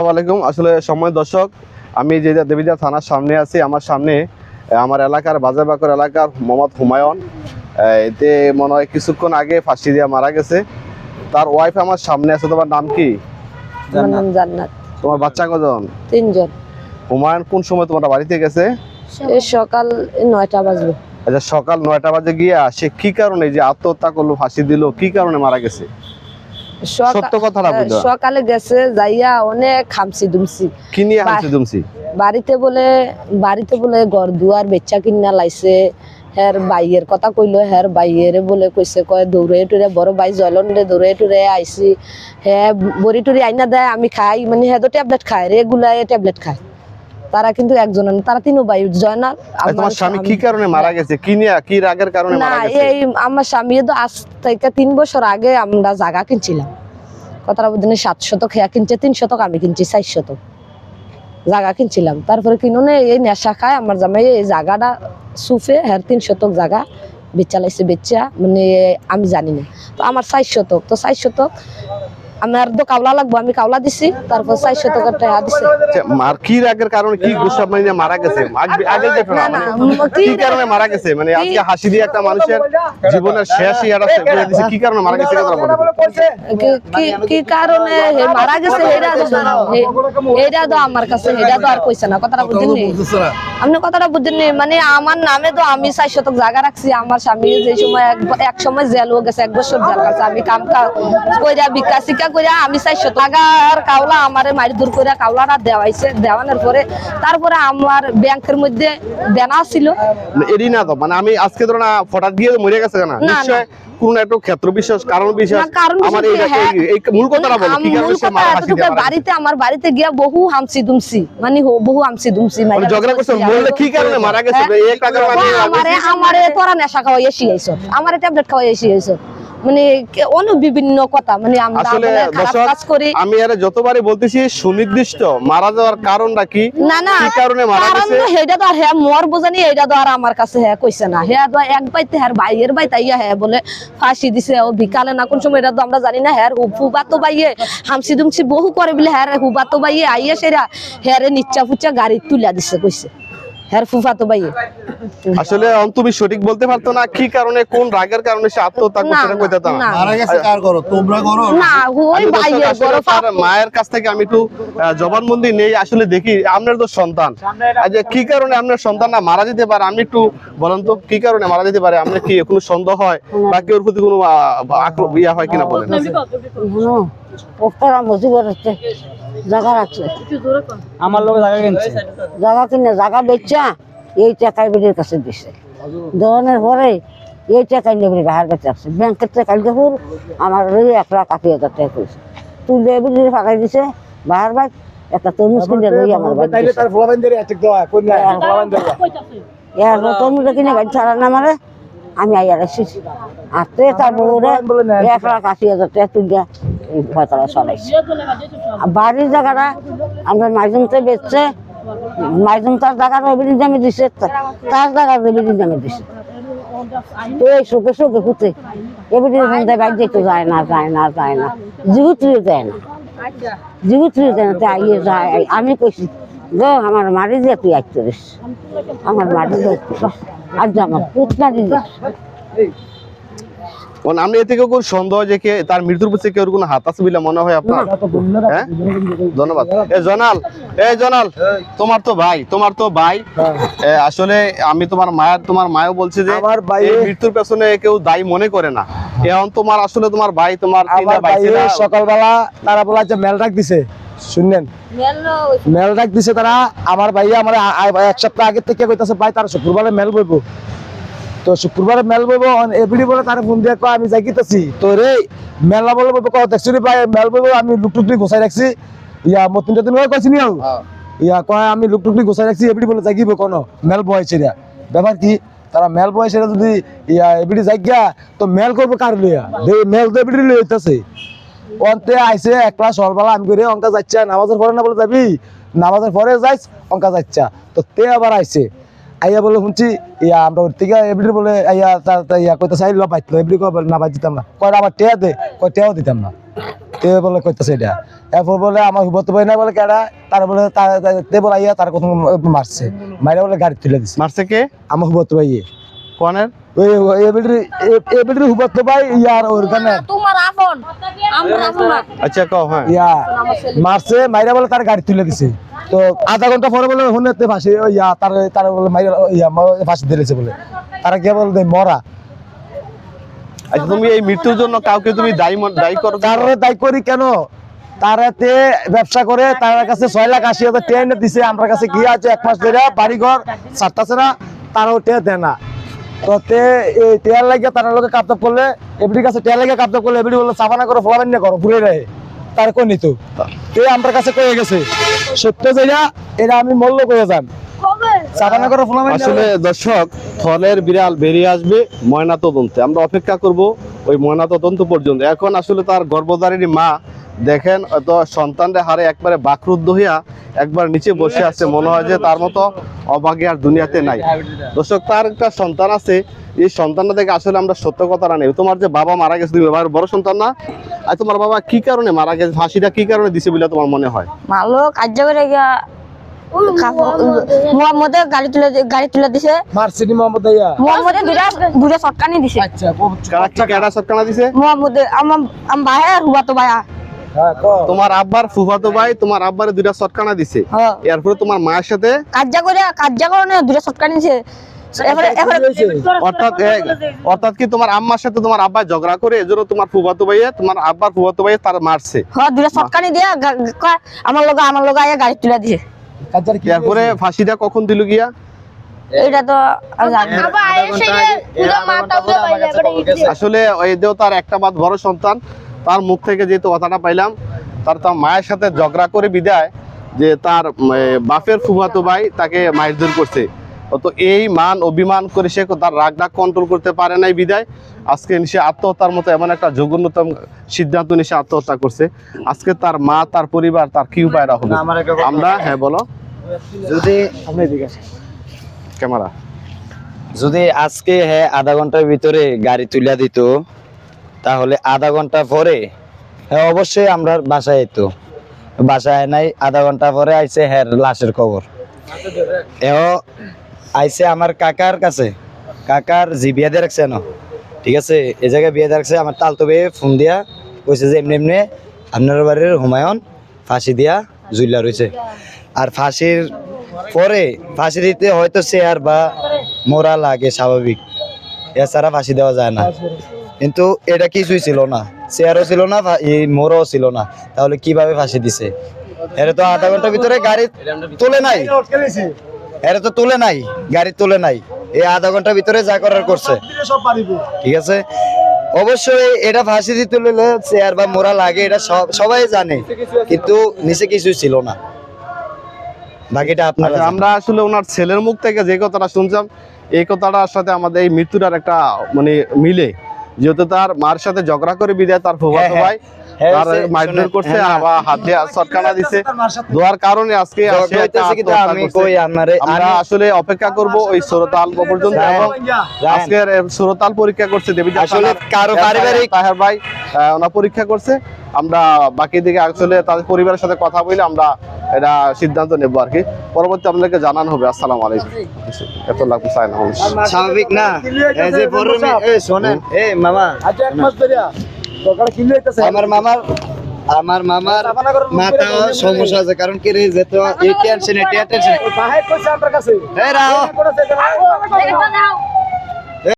আসসালামু আলাইকুম। আসলে সময় দর্শক, আমি যে দেবিদ্বার থানার সামনে আছি, আমার সামনে আমার এলাকার বাজারবাকর এলাকার মোহাম্মদ হুমায়ুন, এতে মনে হয় কিছুক্ষণ আগে ফাঁসি দিয়ে মারা গেছে। তার ওয়াইফ আমার সামনে আছে। তোমার নাম কি? জান্নাত। তোমার বাচ্চা কজন? 3 জন। হুমায়ুন কোন সময় তোমার বাড়িতে গেছে? সকাল 9টা বাজলো। আচ্ছা, সকাল 9টা বাজে গিয়া সে কি কারণে যে আত্মহত্যা করলো, ফাঁসি দিল, কি কারণে মারা গেছে? সত্য কথাটা বলো। সকালে গেছে যাইয়া অনেক খামসি দুমসি। কি নিয়ে খামসি দুমসি? বাড়িতে বলে ঘর দুয়ার বেচা কিনা লাইছে। হের বাইয়ের কথা কইলো, হের বাইয়ের বলে কইছে কয় দৌড়ে টুরে বড় ভাই জয়লন রে দৌড়ে টুরে আইছি। হ্যাঁ বড়ি টুরি আইনা দেয়, আমি খাই, মানে হ্যাঁ তো ট্যাবলেট খায়, রেগুলার ট্যাবলেট খায়। তারা কিন্তু একজন, তারা 3 ভাই। জয়নাল তোমার স্বামী কি কারণে মারা গেছে? কি নিয়ে, কি রাগের কারণে মারা গেছে? এই আমার স্বামী তো আজ থেকে 3 বছর আগে আমরা জায়গা কিনছিলাম। কথাটা বুঝলেন, 7 শতক হ্যাঁ কিনছে, 3 শতক আমি কিনছি, 4 শতক জায়গা কিনছিলাম। তারপরে কিনুনে এই নেশা খায় আমার জামাই এই জায়গাটা সুফে হ্যাঁ 3 শতক জায়গা বেচালাইছে, বেচা মানে আমি জানি না। তো আমার 4 শতক, তো 4 শতক আমার তো কাওলা লাগবো, আমি কাওলা দিছি। তারপর 4 শতকের টাকা দিছে। মার কি রাগের কারণে, কি গুসা মানে মারা গেছে? আগে দেখো না কি কারণে মারা গেছে, মানে আজকে হাসি দিয়ে একটা মানুষের জীবনের শেষই এটা বলে দিছে। কি কারণে মারা গেছে কথা বলো। কি কারণে হে মারা গেছে এটা তো আমার কাছে এটা তো আর কইছে না। কথাটা বুঝেননি আপনি? কথাটা বুঝেননি মানে আমার নামে তো আমি 4 শতক জায়গা রাখছি। আমার স্বামী যে সময় এক সময় জেলও গেছে, 1 বছর জেল গেছে। আমি কাম কইরা বিকাশিকা কইরা আমি 4 শতক জায়গার কাওলা আমারে মারি দূর কইরা কাওলাটা দেওয়াইছে। দেওয়ানোর পরে তারপরে আমার ব্যাংকের মধ্যে দেনা ছিল। এডি না তো মানে আমি আজকে ধরো না ফটাক দিয়ে মরে গেছে না, নিশ্চয় কোন একটা ক্ষেত্র বিশেষ কারণ বিশেষ। আমার এই মূল কথাটা বলো, কি কারণে সে মারা গেছে? বাড়িতে আমার বাড়িতে গিয়া বহু হামসি দুমসি, মানে বহু হামসি দুমসি মানে ঝগড়া করছে। বললে কি কারণে মারা গেছে? এই টাকা আমারে তোরা নেশা খাওয়াই এসে আইছো, আমারে ট্যাবলেট খাওয়াই এসে আইছো, মানে অনেক বিভিন্ন কথা। মানে আমরা কাজ করি। আমি আরে যতবারই বলতেছি সুনির্দিষ্ট মারা যাওয়ার কারণটা কি, কি কারণে মারা গেছে সেটা তো আর হ্যাঁ মর বোঝানি, এটা তো আর আমার কাছে হ্যাঁ কইছে না। হ্যাঁ তো এক বাইতে হ্যাঁ ভাইয়ের বাই তাইয়া হ্যাঁ বলে ফাঁসি দিছে ও বিকালে না কোন সময়, এটা তো আমরা জানি না। হ্যাঁ হুবাতো বাইয়ে হামসি দুমসি বহু করে বলে হ্যাঁ হুবাতো বাইয়ে আইয়া সেরা হ্যাঁ নিচ্চা ফুচ্চা গাড়ি তুলে দিছে কইছে হ্যাঁ ফুফাতো বাইয়ে। আসলে তুমি সঠিক বলতে পারতো না কি কারণে, কোন রাগের কারণে সে আত্মহত্যা করছে না কইতা না। মারা গেছে কার করো? তোমরা করো না, ওই ভাইয়ের বড় মায়ের কাছ থেকে আমি একটু জবানবন্দি নেই। আসলে দেখি আপনার তো সন্তান, আজ কি কারণে আপনার সন্তান না মারা যেতে পারে, আমি একটু বলেন তো কি কারণে মারা যেতে পারে? আপনার কি কোনো সন্দেহ হয় বা কেউ প্রতি কোনো ইয়া হয় কিনা বলেন? জায়গা রাখছে, আমার লোক জায়গা কিনছে, জায়গা কিনে জায়গা বেচা এই টাকায় বেড়ির কাছে দিছে। দেওয়ানোর পরে এই টাকায় নেবে বাহার কাছে আসছে। ব্যাংকের টাকা দেখুন আমার 1,80,000 টাকা করেছে, তুলে বেড়ির ফাঁকাই দিছে। বাহার বাইক একটা তরমুজ কিনে লই আমার বাইক তরমুজটা কিনে গাড়ি ছাড়া না মারে আমি আইয়ার এসেছি আসতে। তারপরে 1,80,000 টাকা তুলিয়া ফয়তলা চলাইছে। বাড়ির জায়গাটা আমরা মাইজুমতে বেচছে, মাইজুম তার জায়গাটা এবিডি দামে দিছে, তার জায়গা এবিডি দামে দিছে। তো এই শোকে শোকে ফুটে এবিডি বাইক যেতে যায় না, জীবুত্রিও যায় না, জীবুত্রিও যায় না। তো আইয়ে যায়, আমি কইছি গো আমার মারি দিয়ে তুই আইতিস, আমার মারি দিয়ে আজ আমার পুত মারি দিয়ে। আমি এ থেকে কোন সন্দেহ যে তার মৃত্যুর পিছনে কেউ কোনো হাত আছে বলে মনে হয় আপনার? হ্যাঁ, ধন্যবাদ। জনাল তোমার তো ভাই আসলে আমি তোমার মায়ও বলছে যে এই মৃত্যুর পেছনে কেউ দায়ী মনে করে না। এখন তোমার আসলে তোমার ভাই তোমার সকালবেলা তারা বলা যে মেল ডাক দিছে, শুনলেন? মেল ডাক দিছে তারা। আমার ভাইয়া আমার 1 সপ্তাহ আগে থেকে কইতাছে ভাই তারা শুক্রবারে মেল বইব, তো শুক্রবারে মেল বইব। এবিডি বলে তারা ফোন দিয়ে কয় আমি যাইতেছি তো রে মেলা বলে বলবো দেখছি ভাই মেল বইব, আমি লুকটুকলি গোছাই রাখছি। ইয়া মতিন টতিন কইছি নি ইয়া কয় আমি লুকটুকলি গোছাই রাখছি। এবিডি বলে যাইব কোন মেল বয়ছে রে ব্যাপার কি? তারা মেল বয়ছে যদি ইয়া এবিডি যাইগা তো মেল করবো কার লইয়া? মেল তো এবিডি লই হইতাছে। অন্তে আইছে একলা সকালবেলা আমি করে অঙ্কা যাচ্ছা নামাজের পরে না বলে যাবি, নামাজের পরে যাইস অঙ্কা যাচ্ছা। তো তে আবার আইছে আইয়া বলে শুনছি ইয়া আমরা ওর থেকে এবিডি বলে ইয়া কইতে চাইল বাইতলো এবিডি কয় না বাই দিতাম না, কয় আবার টেয়া দে, কয় টেয়াও দিতাম না। এ বলে কইতাছে এটা। এরপর বলে আমার হুবত ভাই না বলে কেডা, তার বলে তে বলে আইয়া তার কথা মারছে, মাইরা বলে গাড়ি তুলে দিছে। মারছে কে? আমার হুবত ভাই কোনের? ওই এবিডি হুবত ভাই ইয়ার ওরখানে তোমার আপন আমরা আপন না। আচ্ছা কও। হ্যাঁ ইয়া মারছে, মাইরা বলে তার গাড়ি তুলে দিছে। তো আধা ঘন্টা পরে বলে হুনেতে ফাঁসি ইয়া তার বলে মাইরা ইয়া ফাঁসি দিয়েছে বলে, তারা কে বলে মরা। আচ্ছা তুমি এই মৃত্যুর জন্য কাউকে তুমি দায়ী করো? কারণে দায়ী করি কেন, তারাতে ব্যবসা করে তার কাছে 6,80,000 টাকা এনে দিছে, আমার কাছে কি আছে 1 মাস ধরে বাড়ি ঘর ছাড়তাছে না, তারাও টাকা দেয় না। তো এই টেয়ার লাগিয়ে তার লোকে কাপতাপ করলে এবিডির কাছে টেয়ার লাগিয়ে কাপতাপ করলে এবিডি বলে সাবানা করে ফলাবেন না করো ঘুরে রাখে, তার কই নিত তে আমার কাছে কয়ে গেছে সত্য যেটা এটা আমি মূল্য করে যান সাবানা করে ফলাবেন। আসলে দর্শক, থলের বিড়াল বেরিয়ে আসবে ময়না তদন্তে, আমরা অপেক্ষা করব ওই ময়না তদন্ত পর্যন্ত। এখন আসলে তার গর্ভধারিণী মা দেখেন তো সন্তানদের হারে একবারে বাকরুদ্ধ হইয়া একবার নিচে বসে আছে, মনে হয় যে তার মতো অভাগী আর দুনিয়াতে নাই। দর্শক, তার একটা সন্তান আছে, এই সন্তানটা থেকে আসলে আমরা সত্য কথাটা নেই। তোমার যে বাবা মারা গেছে, তুমি বাবার বড় সন্তান না? আর তোমার বাবা কি কারণে মারা গেছে, ফাঁসিটা কি কারণে দিছে বলে তোমার মনে হয়? মালো কাজ করে গিয়া মোহাম্মদে গাড়ি তুলে দিছে। মারছিনি মোহাম্মদ ইয়া মোহাম্মদে দুটা সটকানি দিছে। আচ্ছা কেডা সটকানা দিছে? মোহাম্মদে আমার ভাই আর হুয়া তো ভাইয়া। হ্যাঁ তোমার আব্বার ফুফাতো ভাই তোমার আব্বারে দুইটা সটকানা দিছে, হ্যাঁ এরপরে তোমার মায়ের সাথে কাজ করে দুটা সটকানি দিছে। অর্থাৎ কি তোমার আম্মার সাথে তোমার আব্বা ঝগড়া করে এজন্য তোমার ফুফাতো ভাইয়া তোমার আব্বার ফুফাতো ভাইয়া তার মারছে? হ্যাঁ দুটা সটকানি দিয়া আমার লোক আয়া গাড়ি তুলে দিছে। এরপরে ফাঁসিটা কখন দিল গিয়া? এইটা তো আমি জানি না। আসলে ওই দেও তার একটা বাদ বড় সন্তান, তার মুখ থেকে যেহেতু কথাটা পাইলাম, তার মায়ের সাথে ঝগড়া করে বিদায় যে তার বাপের ফুফাতো ভাই তাকে মারধর করছে। তো এই মান অভিমান করে সে তার রাগটা কন্ট্রোল করতে পারে নাই বিদায় আজকে সে আত্মহত্যার মতো এমন একটা জঘন্যতম সিদ্ধান্ত নিয়ে সে আত্মহত্যা করছে। আজকে তার মা, তার পরিবার, তার কি উপায়রা হবে আমরা? হ্যাঁ বলো। যদি ক্যামেরা যদি আজকে হ্যাঁ আধা ঘন্টার ভিতরে গাড়ি তুলে দিত, তাহলে আধা ঘন্টা পরে হ্যাঁ অবশ্যই আমরা বাসায় আইতো। বাসায় নাই, আধা ঘন্টা পরে আইছে হ্যাঁ লাশের খবর। এও আইছে আমার কাকার কাছে, কাকার জি বিয়া দিয়ে রাখছে না, ঠিক আছে, এ জায়গায় বিয়া দিয়ে রাখছে। আমার তালতো বে ফোন দিয়া কইছে যে এমনি এমনি আপনার বাড়ির হুমায়ুন ফাঁসি দিয়া জুইলা রয়েছে। আর ফাঁসির পরে ফাঁসি দিতে হয়তো চেয়ার বা মোরা লাগে স্বাভাবিক, এছাড়া ফাঁসি দেওয়া যায় না। কিন্তু এটা কিছুই ছিল না, চেয়ারও ছিল না, মোড়ও ছিল না, তাহলে কিভাবে ফাঁসি দিছে? এটা তো আধা ঘন্টার ভিতরে গাড়ি তুলে নাই, এটা তো তুলে নাই, গাড়ি তুলে নাই, এই আধা ঘন্টার ভিতরে যা করার করছে, ঠিক আছে। অবশ্যই এটা ফাঁসি দিতে হলে চেয়ার বা মোড়া লাগে, এটা সবাই জানে, কিন্তু নিচে কিছুই ছিল না। বাকিটা আপনারা আমরা আসলে ওনার ছেলের মুখ থেকে যে কথাটা শুনছিলাম, এই কথাটার সাথে আমাদের এই মৃত্যুটার একটা মানে মিলে, যেহেতু তার মার সাথে ঝগড়া করে বিদায় তার ফুফাতো ভাই তার মারধর করছে, আবার হাতে সটকানা দিছে, দোয়ার কারণে আজকে আমরা আসলে অপেক্ষা করব ওই সুরতাল পর্যন্ত। এবং আজকের সুরতাল পরীক্ষা করছে দেবী আসলে কারো পারিবারিক তাহের ভাই ওনার পরীক্ষা করছে। আমরা বাকি দিকে আসলে তাদের পরিবারের সাথে কথা বলে আমরা এটা সিদ্ধান্ত নেবো আর কি, পরবর্তী আপনাদেরকে জানানো হবে। আসসালামু আলাইকুম। এত লাগবে চাই না স্বাভাবিক না, এই যে বড় এই শোনেন, এই মামা আচ্ছা 1 মাস ধরে সকালে কি লইতেছে আমার মামার মাথা সমস্যা আছে, কারণ কি রে যেত এই টেনশন বাহে কইছে আমার কাছে এই রাও